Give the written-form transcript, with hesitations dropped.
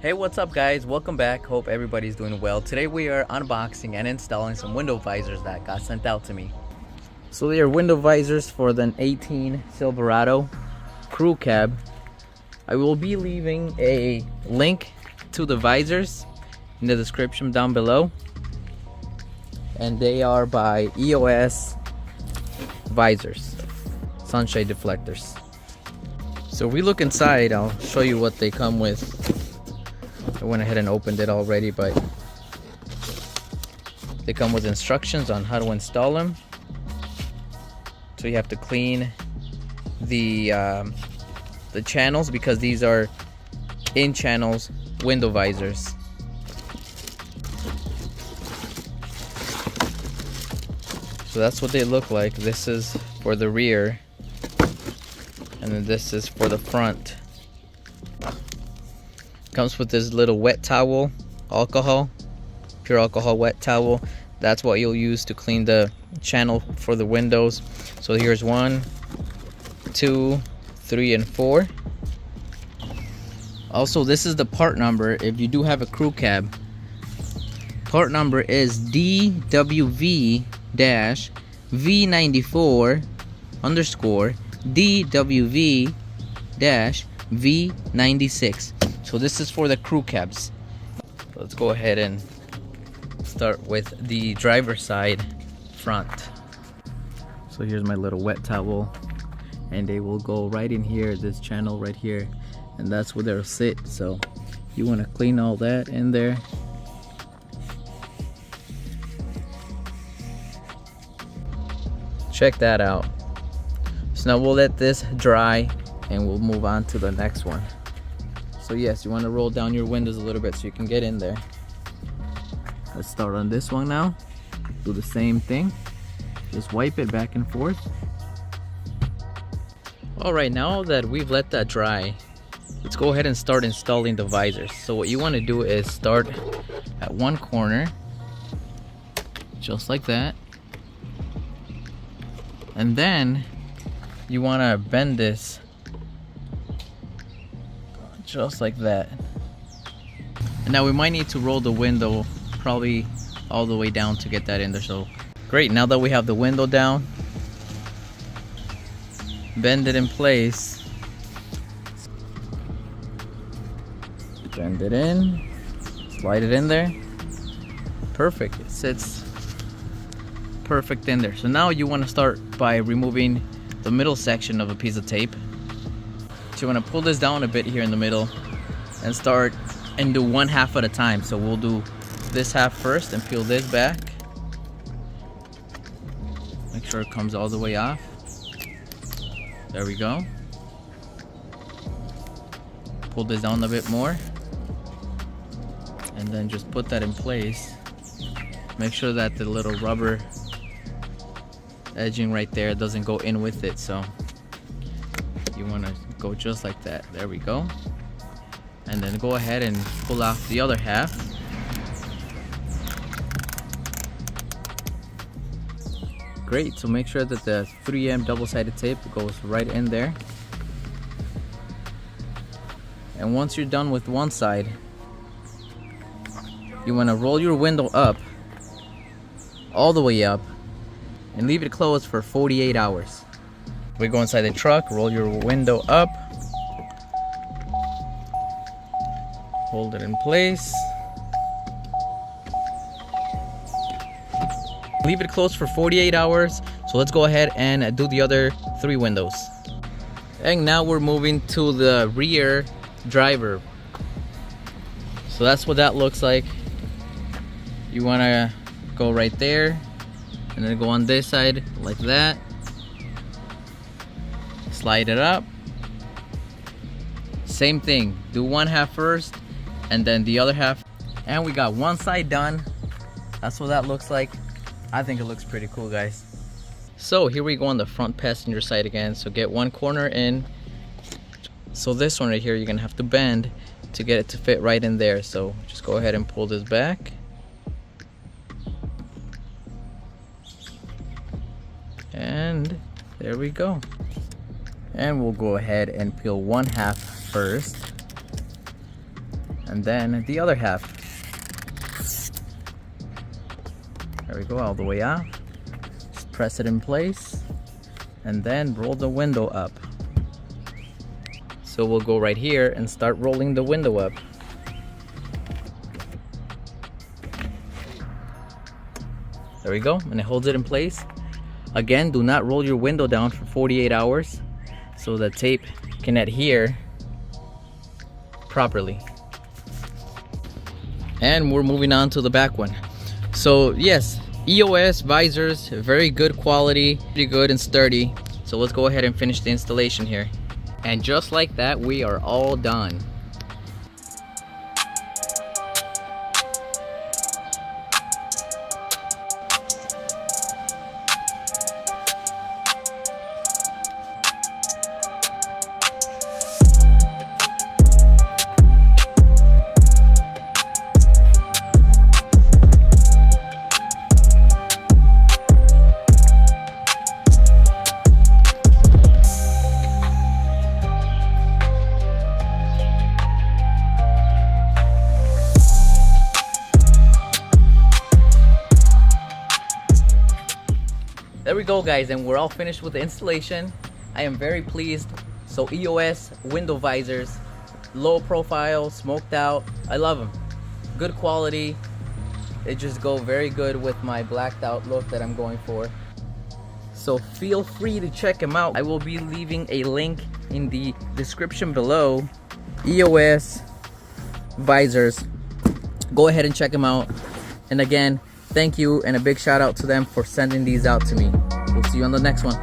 Hey, what's up guys? Welcome back. Hope everybody's doing well. Today we are unboxing and installing some window visors that got sent out to me. So they are window visors for the 18 Silverado crew cab. I will be leaving a link to the visors in the description down below. And they are by EOS Visors, sunshade deflectors. So if we look inside, I'll show you what they come with. I went ahead and opened it already, but they come with instructions on how to install them. So you have to clean the channels, because these are in channels window visors. So that's what they look like. This is for the rear, and then this is for the front. Comes with this little wet towel, pure alcohol wet towel. That's what you'll use to clean the channel for the windows. So here's 1, 2, 3, and 4. Also, this is the part number if you do have a crew cab. Part number is DWV-V94_DWV-V96. So this is for the crew cabs. Let's go ahead and start with the driver's side front. So here's my little wet towel, and they will go right in here, this channel right here, and that's where they'll sit. So you want to clean all that in there. Check that out. So now we'll let this dry and we'll move on to the next one. So yes, you want to roll down your windows a little bit so you can get in there. Let's start on this one now. Do the same thing. Just wipe it back and forth. Alright, now that we've let that dry, let's go ahead and start installing the visors. So what you want to do is start at one corner, just like that. And then you want to bend this just like that. And now we might need to roll the window probably all the way down to get that in there. So great, now that we have the window down, bend it in place, bend it in, slide it in there. Perfect, it sits perfect in there. So now you want to start by removing the middle section of a piece of tape. So you want to pull this down a bit here in the middle and start and do one half at a time. So we'll do this half first and peel this back. Make sure it comes all the way off. There we go. Pull this down a bit more, and then just put that in place. Make sure that the little rubber edging right there doesn't go in with it. So you want to go just like that. There we go. And then go ahead and pull off the other half. Great, so make sure that the 3M double-sided tape goes right in there. And once you're done with one side, you want to roll your window up, all the way up, and leave it closed for 48 hours. We go inside the truck, roll your window up, hold it in place, leave it closed for 48 hours. So let's go ahead and do the other 3 windows. And now we're moving to the rear driver. So that's what that looks like. You want to go right there, and then go on this side like that. Slide it up. Same thing, do one half first and then the other half. And we got one side done. That's what that looks like. I think it looks pretty cool, guys. So here we go on the front passenger side again. So get one corner in. So this one right here, you're gonna have to bend to get it to fit right in there. So just go ahead and pull this back. And there we go. And we'll go ahead and peel one half first, and then the other half. There we go, all the way out. Just press it in place and then roll the window up. So we'll go right here and start rolling the window up. There we go, and it holds it in place. Again, do not roll your window down for 48 hours so the tape can adhere properly. And we're moving on to the back one. So yes, EOS visors, very good quality, pretty good and sturdy. So let's go ahead and finish the installation here. And just like that, we are all done. There we go, guys, and we're all finished with the installation. I am very pleased. So EOS window visors, low profile, smoked out. I love them. Good quality. They just go very good with my blacked out look that I'm going for. So feel free to check them out. I will be leaving a link in the description below. EOS visors. Go ahead and check them out. And again, thank you and a big shout out to them for sending these out to me. We'll see you on the next one.